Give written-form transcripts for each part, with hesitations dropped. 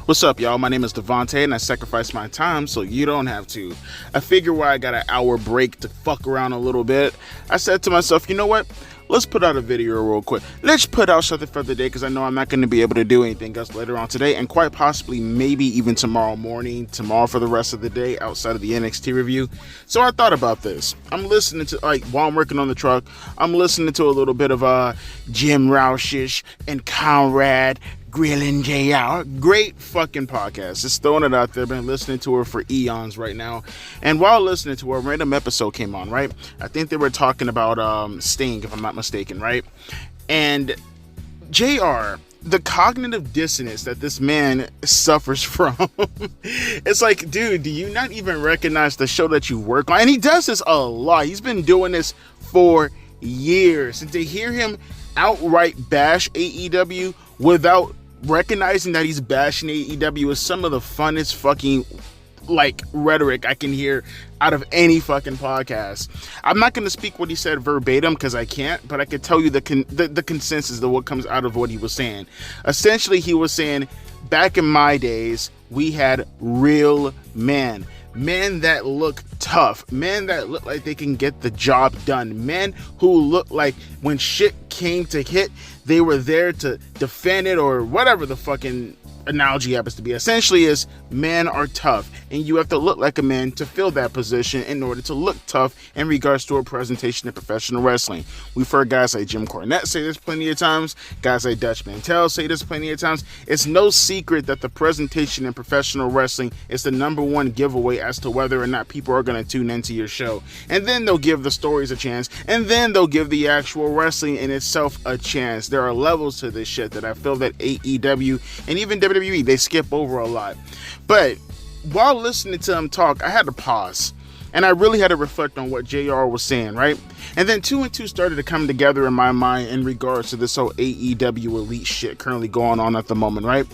What's up, y'all? My name is Devontae, and I sacrifice my time so you don't have to. I figure while I got an hour break to fuck around a little bit, I said to myself, you know what? Let's put out a video real quick. Let's put out something for the day because I know I'm not going to be able to do anything else later on today, and quite possibly maybe even tomorrow morning, tomorrow for the rest of the day outside of the NXT review. So I thought about this. I'm listening to, while I'm working on the truck, I'm listening to a little bit of Jim Roush and Conrad Grilling JR. Great fucking podcast. Just throwing it out there. Been listening to her for eons right now. And while listening to her, a random episode came on, right? I think they were talking about Sting, if I'm not mistaken, right? And JR, the cognitive dissonance that this man suffers from, it's like, dude, do you not even recognize the show that you work on? And he does this a lot. He's been doing this for years. And to hear him outright bash AEW without recognizing that he's bashing AEW is some of the funnest fucking rhetoric I can hear out of any fucking podcast. I'm not going to speak what he said verbatim because I can't, but I can tell you the consensus of what comes out of what he was saying. Essentially, he was saying, back in my days, we had real men that look tough, men that look like they can get the job done, men who look like when shit came to hit, they were there to defend it, or whatever the fucking analogy happens to be. Essentially is, men are tough and you have to look like a man to fill that position in order to look tough in regards to a presentation in professional wrestling. We've heard guys like Jim Cornette say this plenty of times, guys like Dutch Mantel say this plenty of times. It's no secret that the presentation in professional wrestling is the number one giveaway as to whether or not people are going to tune into your show. And then they'll give the stories a chance, and then they'll give the actual wrestling in itself a chance. There are levels to this shit that I feel that AEW and even WWE, they skip over a lot. But while listening to him talk, I had to pause and I really had to reflect on what JR was saying, right? And then two and two started to come together in my mind in regards to this whole AEW elite shit currently going on at the moment, right?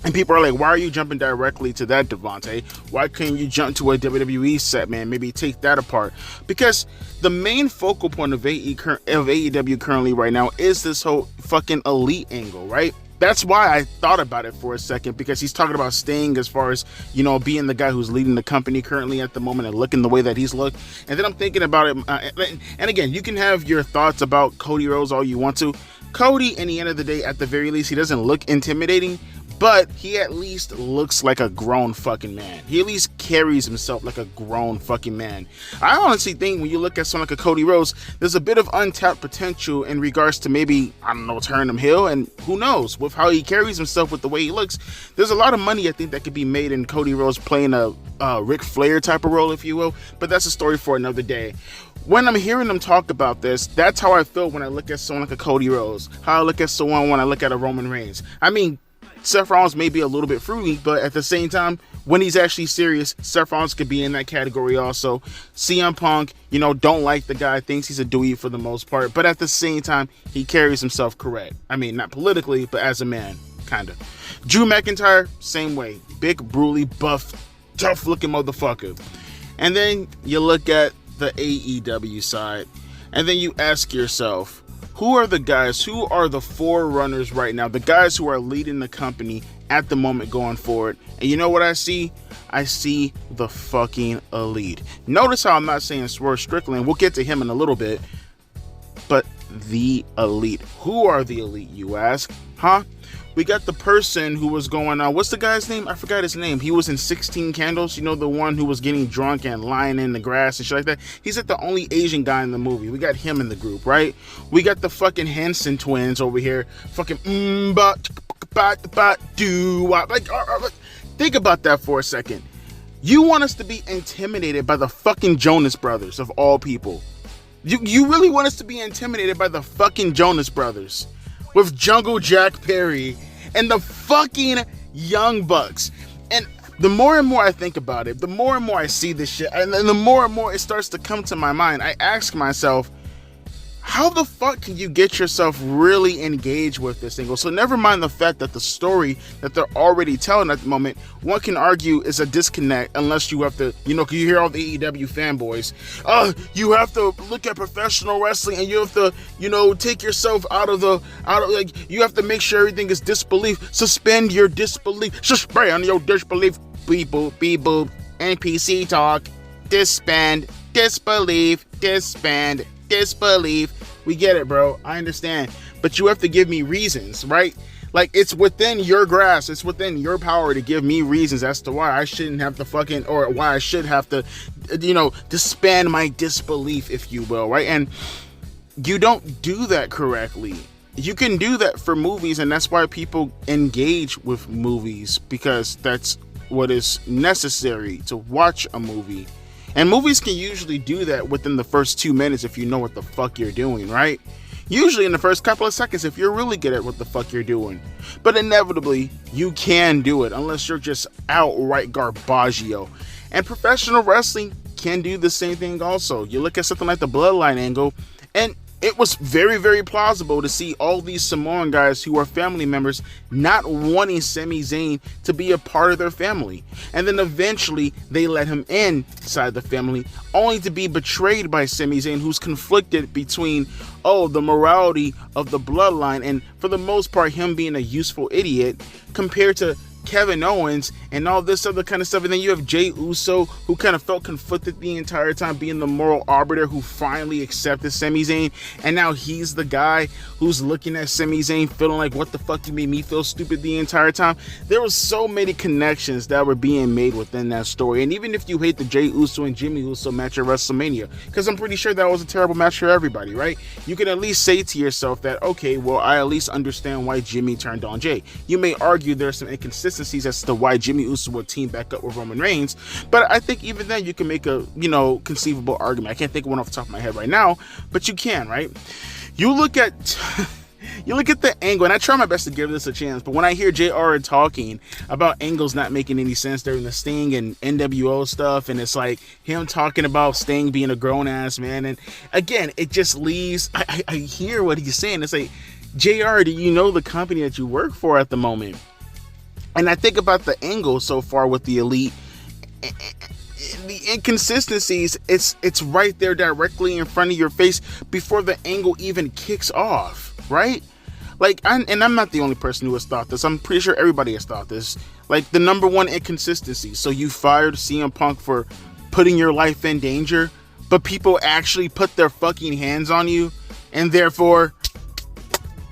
And people are like, why are you jumping directly to that, Devontae? Why can't you jump to a WWE set, man? Maybe take that apart. Because the main focal point of AEW currently right now is this whole fucking elite angle, right? That's why I thought about it for a second, because he's talking about Sting as far as, you know, being the guy who's leading the company currently at the moment and looking the way that he's looked. And then I'm thinking about it. And again, you can have your thoughts about Cody Rhodes all you want to. Cody, in the end of the day, at the very least, he doesn't look intimidating, but he at least looks like a grown fucking man. He at least carries himself like a grown fucking man. I honestly think when you look at someone like a Cody Rhodes, there's a bit of untapped potential in regards to maybe, I don't know, turn him heel, and who knows, with how he carries himself, with the way he looks, there's a lot of money I think that could be made in Cody Rhodes playing a Ric Flair type of role, if you will, but that's a story for another day. When I'm hearing them talk about this, that's how I feel when I look at someone like a Cody Rhodes, how I look at someone when I look at a Roman Reigns. I mean, Seth Rollins may be a little bit fruity, but at the same time, when he's actually serious, Seth Rollins could be in that category also. CM Punk, you know, don't like the guy, thinks he's a dweeb for the most part, but at the same time, he carries himself correct. I mean, not politically, but as a man, kind of. Drew McIntyre, same way. Big, burly, buff, tough-looking motherfucker. And then you look at the AEW side, and then you ask yourself, who are the guys, who are the forerunners right now, the guys who are leading the company at the moment going forward? And you know what I see? I see the fucking elite. Notice how I'm not saying Swerve Strickland. We'll get to him in a little bit. But the elite. Who are the elite, you ask? Huh? We got the person who was going on. What's the guy's name? I forgot his name. He was in 16 Candles. You know, the one who was getting drunk and lying in the grass and shit like that. He's like the only Asian guy in the movie. We got him in the group, right? We got the fucking Henson twins over here. Fucking think about that for a second. You want us to be intimidated by the fucking Jonas Brothers of all people. You really want us to be intimidated by the fucking Jonas Brothers with Jungle Jack Perry and the fucking Young Bucks. And the more and more I think about it, the more and more I see this shit, and the more it starts to come to my mind, I ask myself, how the fuck can you get yourself really engaged with this angle? So never mind the fact that the story that they're already telling at the moment, one can argue is a disconnect unless you have to, you hear all the AEW fanboys. You have to look at professional wrestling and you have to, take yourself out of you have to make sure everything is disbelief. Suspend your disbelief. Suspend your disbelief. Beep boop, NPC talk. Disband, disbelief, disband, disbelief. We get it, bro. I understand. But you have to give me reasons, right? Like, it's within your grasp. It's within your power to give me reasons as to why I shouldn't have to or why I should have to, disband my disbelief, if you will, right? And you don't do that correctly. You can do that for movies, and that's why people engage with movies, because that's what is necessary to watch a movie. And movies can usually do that within the first 2 minutes if you know what the fuck you're doing, right? Usually in the first couple of seconds if you're really good at what the fuck you're doing. But inevitably, you can do it unless you're just outright garbaggio. And professional wrestling can do the same thing also. You look at something like the Bloodline angle, and it was very, very plausible to see all these Samoan guys who are family members not wanting Sami Zayn to be a part of their family. And then eventually they let him inside the family, only to be betrayed by Sami Zayn, who's conflicted between, the morality of the bloodline, and for the most part, him being a useful idiot, compared to Kevin Owens and all this other kind of stuff. And then you have Jey Uso, who kind of felt conflicted the entire time, being the moral arbiter who finally accepted Sami Zayn, and now he's the guy who's looking at Sami Zayn feeling like, what the fuck, you made me feel stupid the entire time. There was so many connections that were being made within that story. And even if you hate the Jey Uso and Jimmy Uso match at WrestleMania, because I'm pretty sure that was a terrible match for everybody, right? You can at least say to yourself that, okay, well, I at least understand why Jimmy turned on Jey. You may argue there's some inconsistencies as to why Jimmy Uso would team back up with Roman Reigns, but I think even then you can make a conceivable argument. I can't think of one off the top of my head right now, but you can, right? You look at the angle, and I try my best to give this a chance, but when I hear JR talking about angles not making any sense during the Sting and NWO stuff, and it's like him talking about Sting being a grown-ass man, and again, it just leaves, I hear what he's saying. It's like, JR, do you know the company that you work for at the moment? And I think about the angle so far with the Elite, the inconsistencies, it's right there directly in front of your face before the angle even kicks off, right? Like, and I'm not the only person who has thought this. I'm pretty sure everybody has thought this. Like, the number one inconsistency. So you fired CM Punk for putting your life in danger, but people actually put their fucking hands on you, and therefore,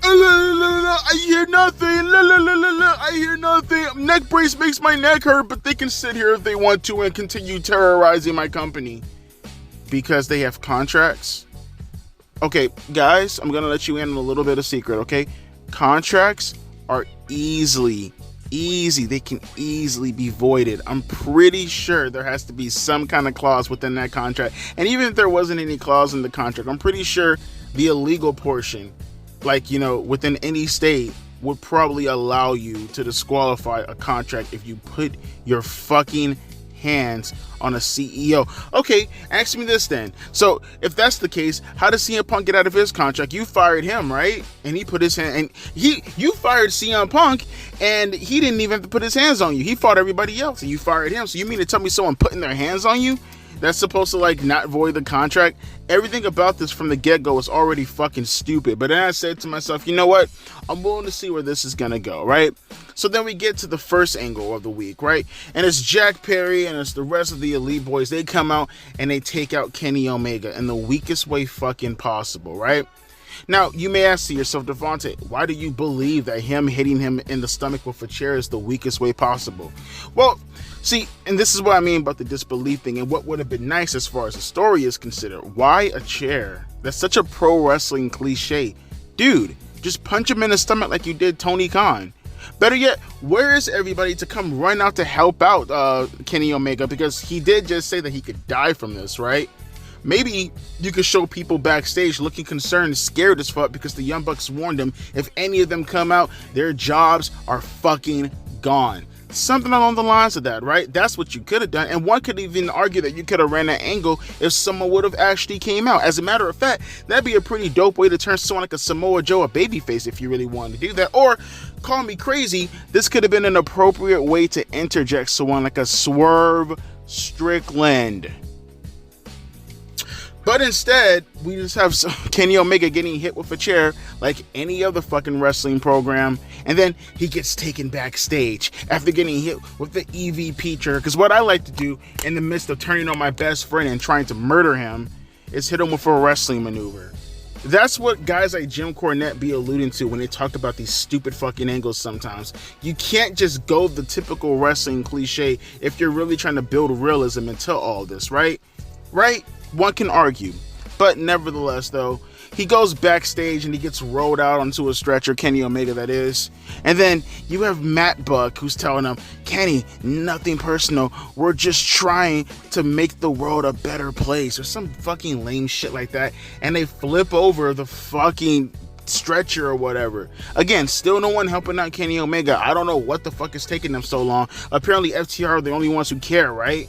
I hear nothing. I hear nothing. Neck brace makes my neck hurt, but they can sit here if they want to and continue terrorizing my company because they have contracts. Okay, guys, I'm gonna let you in on a little bit of secret, okay? Contracts are easy. They can easily be voided. I'm pretty sure there has to be some kind of clause within that contract. And even if there wasn't any clause in the contract, I'm pretty sure the illegal portion, like, within any state, would probably allow you to disqualify a contract if you put your fucking hands on a CEO. Okay, ask me this then. So if that's the case, how does CM Punk get out of his contract? You fired him, right? And he put his hand, and you fired CM Punk, and he didn't even have to put his hands on you. He fought everybody else, and you fired him. So you mean to tell me someone putting their hands on you, that's supposed to not void the contract? Everything about this from the get-go is already fucking stupid. But then I said to myself, you know what? I'm willing to see where this is gonna go, right? So then we get to the first angle of the week, right? And it's Jack Perry and it's the rest of the Elite Boys. They come out and they take out Kenny Omega in the weakest way fucking possible, right? Now, you may ask yourself, Devontae, why do you believe that him hitting him in the stomach with a chair is the weakest way possible? Well, see, and this is what I mean about the disbelief thing and what would have been nice as far as the story is considered. Why a chair? That's such a pro wrestling cliche. Dude, just punch him in the stomach like you did Tony Khan. Better yet, where is everybody to come run out to help out Kenny Omega? Because he did just say that he could die from this, right? Maybe you could show people backstage looking concerned, scared as fuck, because the Young Bucks warned them if any of them come out, their jobs are fucking gone. Something along the lines of that, right? That's what you could have done. And one could even argue that you could have ran that angle if someone would have actually came out. As a matter of fact, that'd be a pretty dope way to turn someone like a Samoa Joe a babyface if you really wanted to do that. Or, call me crazy, this could have been an appropriate way to interject someone like a Swerve Strickland. But instead, we just have Kenny Omega getting hit with a chair like any other fucking wrestling program. And then he gets taken backstage after getting hit with the EVP chair. Because what I like to do in the midst of turning on my best friend and trying to murder him is hit him with a wrestling maneuver. That's what guys like Jim Cornette be alluding to when they talk about these stupid fucking angles sometimes. You can't just go the typical wrestling cliche if you're really trying to build realism into all this, right? Right? One can argue, but nevertheless, though, he goes backstage and he gets rolled out onto a stretcher, Kenny Omega that is, and then you have Matt Buck who's telling him, Kenny, nothing personal, we're just trying to make the world a better place, or some fucking lame shit like that, and they flip over the fucking stretcher or whatever. Again, still no one helping out Kenny Omega. I don't know what the fuck is taking them so long. Apparently FTR are the only ones who care, right?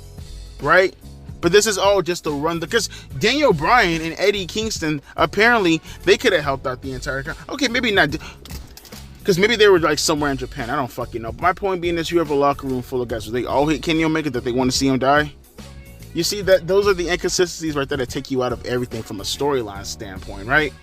But this is all just to run because Daniel Bryan and Eddie Kingston, apparently they could have helped out the entire time. Okay, maybe not, because maybe they were like somewhere in Japan. I don't fucking know. But my point being is, you have a locker room full of guys. They all hate Kenny Omega that they want to see him die. You see that those are the inconsistencies right there that take you out of everything from a storyline standpoint, right?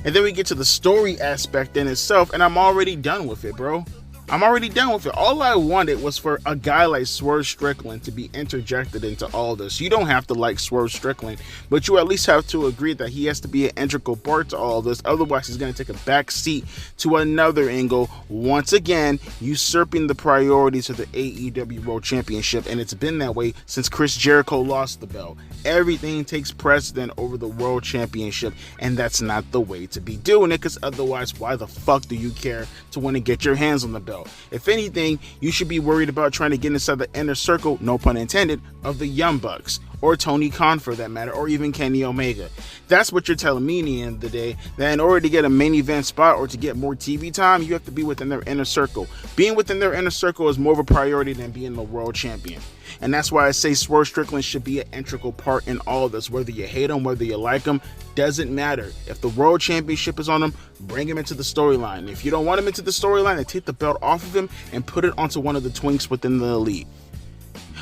And then we get to the story aspect in itself, and I'm already done with it, bro. I'm already done with it. All I wanted was for a guy like Swerve Strickland to be interjected into all this. You don't have to like Swerve Strickland, but you at least have to agree that he has to be an integral part to all this. Otherwise, he's going to take a back seat to another angle, once again, usurping the priorities of the AEW World Championship. And it's been that way since Chris Jericho lost the belt. Everything takes precedent over the World Championship, and that's not the way to be doing it, because otherwise, why the fuck do you care to want to get your hands on the belt? If anything, you should be worried about trying to get inside the inner circle, no pun intended, of the Young Bucks, or Tony Khan for that matter, or even Kenny Omega. That's what you're telling me in the end of the day, that in order to get a main event spot or to get more TV time, you have to be within their inner circle. Being within their inner circle is more of a priority than being the world champion. And that's why I say Swerve Strickland should be an integral part in all this. Whether you hate him, whether you like him, doesn't matter. If the world championship is on him, bring him into the storyline. If you don't want him into the storyline, then take the belt off of him and put it onto one of the twinks within the elite.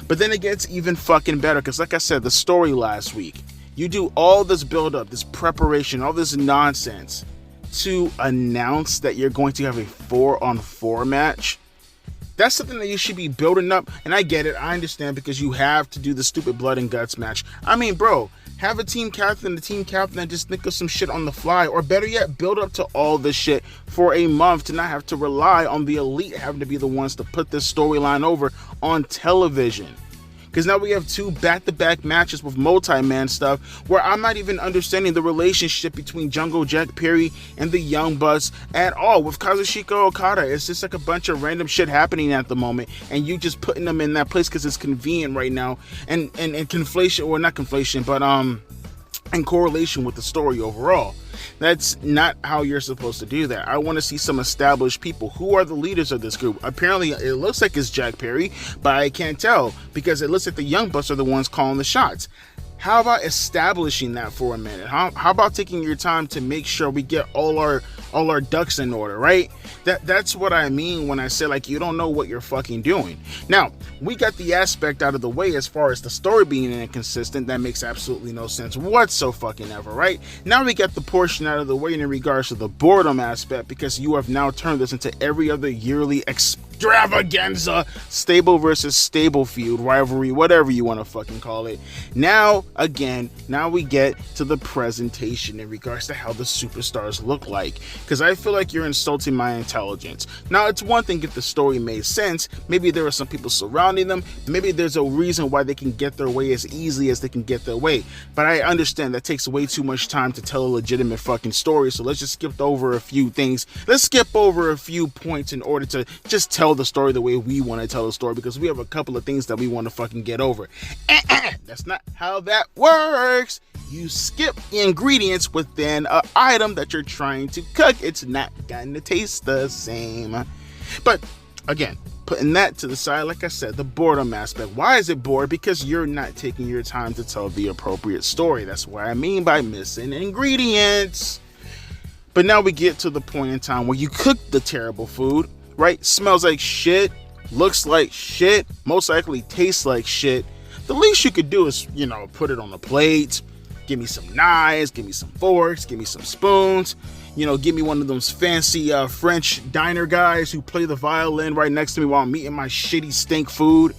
But then it gets even fucking better, because like I said, the story last week, you do all this build up, this preparation, all this nonsense to announce that you're going to have a 4-on-4 match. That's something that you should be building up. And I get it, I understand, because you have to do the stupid blood and guts match. I mean, bro, have a team captain, and just think of some shit on the fly. Or better yet, build up to all this shit for a month to not have to rely on the elite having to be the ones to put this storyline over on television. Because now we have 2 back-to-back matches with multi-man stuff where I'm not even understanding the relationship between Jungle Jack Perry and the Young Bucks at all. With Kazuchika Okada, it's just like a bunch of random shit happening at the moment, and you just putting them in that place because it's convenient right now, and conflation, or not conflation, but in correlation with the story overall. That's not how you're supposed to do that. I want to see some established people. Who are the leaders of this group? Apparently, it looks like it's Jack Perry, but I can't tell because it looks like the Young Bucks are the ones calling the shots. How about establishing that for a minute? How about taking your time to make sure we get all our ducks in order, right? That's what I mean when I say, like, you don't know what you're fucking doing. Now, we got the aspect out of the way as far as the story being inconsistent. That makes absolutely no sense whatsoever, right? Now we got the portion out of the way in regards to the boredom aspect, because you have now turned this into every other yearly extravaganza, stable versus stable feud, rivalry, whatever you want to fucking call it. Now we get to the presentation in regards to how the superstars look like, because I feel like you're insulting my intelligence. Now, it's one thing if the story made sense. Maybe there are some people surrounding them. Maybe there's a reason why they can get their way as easily as they can get their way. But I understand that takes way too much time to tell a legitimate fucking story. So let's just skip over a few things. Let's skip over a few points in order to just tell the story the way we want to tell the story, because we have a couple of things that we want to fucking get over. That's not how that works. You skip the ingredients within an item that you're trying to cook. It's not gonna taste the same. But Again, putting that to the side, like I said, the boredom aspect. Why is it bored? Because you're not taking your time to tell the appropriate story. That's what I mean by missing ingredients. But now we get to the point in time where you cook the terrible food, right? Smells like shit, looks like shit, most likely tastes like shit. The least you could do is, put it on a plate, give me some knives, give me some forks, give me some spoons, give me one of those fancy French diner guys who play the violin right next to me while I'm eating my shitty stink food.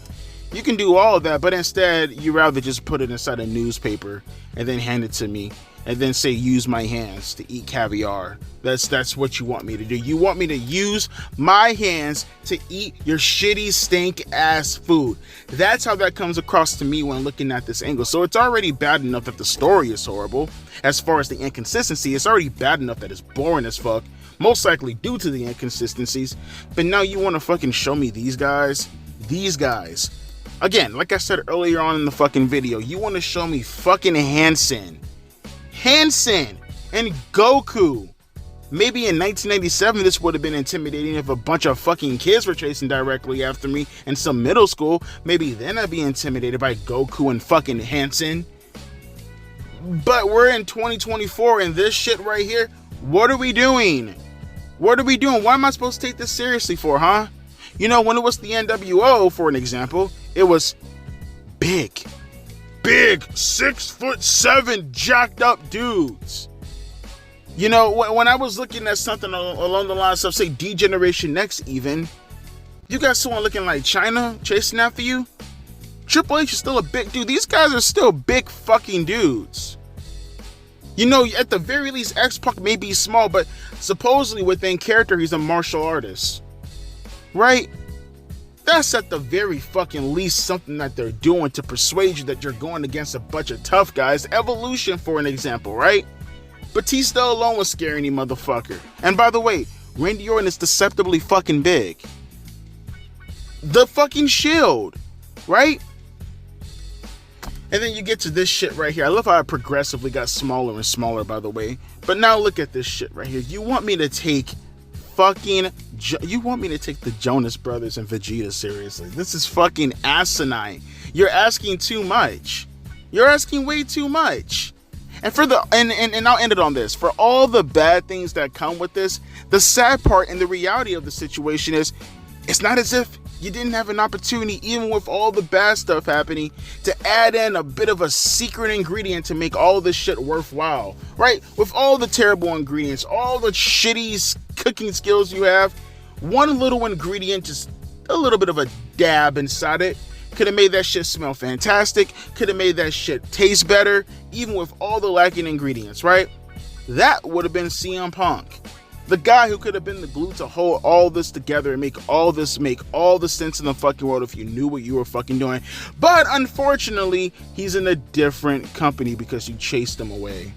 You can do all of that, but instead, you rather just put it inside a newspaper and then hand it to me and then say, use my hands to eat caviar. That's what you want me to do. You want me to use my hands to eat your shitty stink ass food. That's how that comes across to me when looking at this angle. So it's already bad enough that the story is horrible. As far as the inconsistency, it's already bad enough that it's boring as fuck. Most likely due to the inconsistencies. But now you want to fucking show me these guys? These guys. Again, like I said earlier on in the fucking video, you want to show me fucking Hansen and Goku. Maybe in 1997 this would have been intimidating if a bunch of fucking kids were chasing directly after me in some middle school. Maybe then I'd be intimidated by Goku and fucking Hansen. But we're in 2024 and this shit right here, what are we doing? What are we doing? Why am I supposed to take this seriously for, huh? When it was the NWO, for an example, it was big 6'7" jacked up dudes. When I was looking at something along the lines of, say, D-Generation X even, you got someone looking like China chasing after you. Triple H is still a big dude. These guys are still big fucking dudes. At the very least, X-Pac may be small, but supposedly within character, he's a martial artist. Right? That's at the very fucking least something that they're doing to persuade you that you're going against a bunch of tough guys. Evolution, for an example, right? Batista alone was scaring any motherfucker. And by the way, Randy Orton is deceptively fucking big. The fucking Shield, right? And then you get to this shit right here. I love how it progressively got smaller and smaller, by the way. But now look at this shit right here. You want me to take the Jonas Brothers and Vegeta seriously? This is fucking asinine. You're asking too much. You're asking way too much. And and I'll end it on this. For all the bad things that come with this, the sad part and the reality of the situation is, it's not as if you didn't have an opportunity, even with all the bad stuff happening, to add in a bit of a secret ingredient to make all this shit worthwhile, right? With all the terrible ingredients, all the shitty cooking skills you have, one little ingredient, just a little bit of a dab inside it, could have made that shit smell fantastic, could have made that shit taste better, even with all the lacking ingredients, right? That would have been CM Punk. The guy who could have been the glue to hold all this together and make all the sense in the fucking world if you knew what you were fucking doing. But unfortunately, he's in a different company because you chased him away.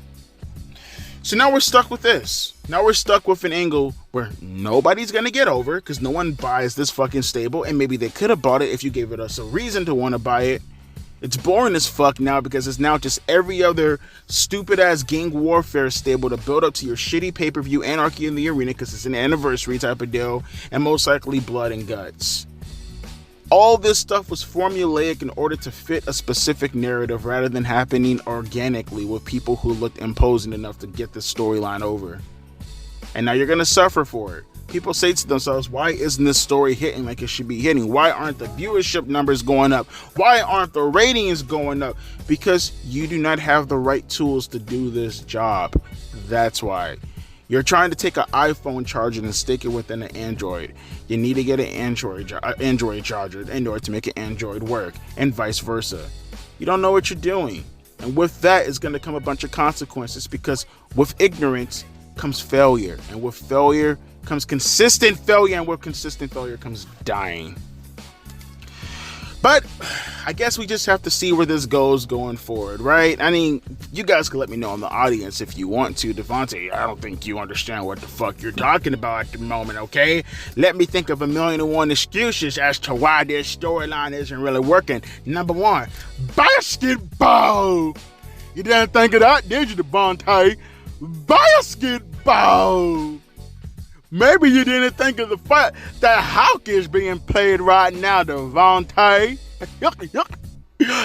So now we're stuck with this. Now we're stuck with an angle where nobody's gonna get over because no one buys this fucking stable, and maybe they could have bought it if you gave us a reason to want to buy it. It's boring as fuck now because it's now just every other stupid ass gang warfare stable to build up to your shitty pay-per-view Anarchy in the Arena because it's an anniversary type of deal, and most likely blood and guts. All this stuff was formulaic in order to fit a specific narrative rather than happening organically with people who looked imposing enough to get the storyline over. And now you're gonna suffer for it. People say to themselves, why isn't this story hitting like it should be hitting? Why aren't the viewership numbers going up? Why aren't the ratings going up? Because you do not have the right tools to do this job. That's why. You're trying to take an iPhone charger and stick it within an Android. You need to get an Android charger in order to make an Android work, and vice versa. You don't know what you're doing. And with that is going to come a bunch of consequences, because with ignorance comes failure. And with failure comes consistent failure. And with consistent failure comes dying. But I guess we just have to see where this goes going forward, right? I mean, you guys can let me know in the audience if you want to. Devontae, I don't think you understand what the fuck you're talking about at the moment, okay? Let me think of 1,000,001 excuses as to why this storyline isn't really working. Number one, basketball. You didn't think of that, did you, Devontae? Basketball. Maybe you didn't think of the fact that Hawk is being played right now, Devontae.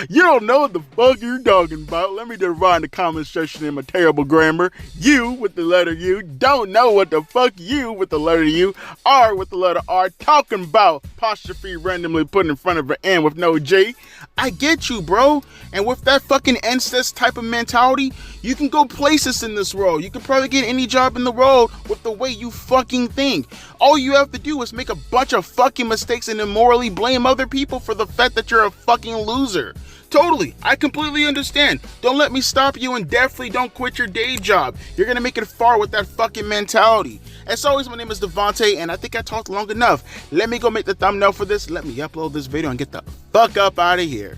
You don't know what the fuck you're talking about. Let me just write in the comment section in my terrible grammar. You with the letter U don't know what the fuck you with the letter U, R with the letter R talking about. Apostrophe randomly put in front of an N with no G. I get you, bro. And with that fucking incest type of mentality, you can go places in this world. You can probably get any job in the world with the way you fucking think. All you have to do is make a bunch of fucking mistakes and immorally blame other people for the fact that you're a fucking loser. Totally, I completely understand. Don't let me stop you, and definitely don't quit your day job. You're gonna make it far with that fucking mentality. As always, my name is Devontae, and I think I talked long enough. Let me go make the thumbnail for this. Let me upload this video and get the fuck up out of here.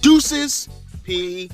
Deuces, P.I.s.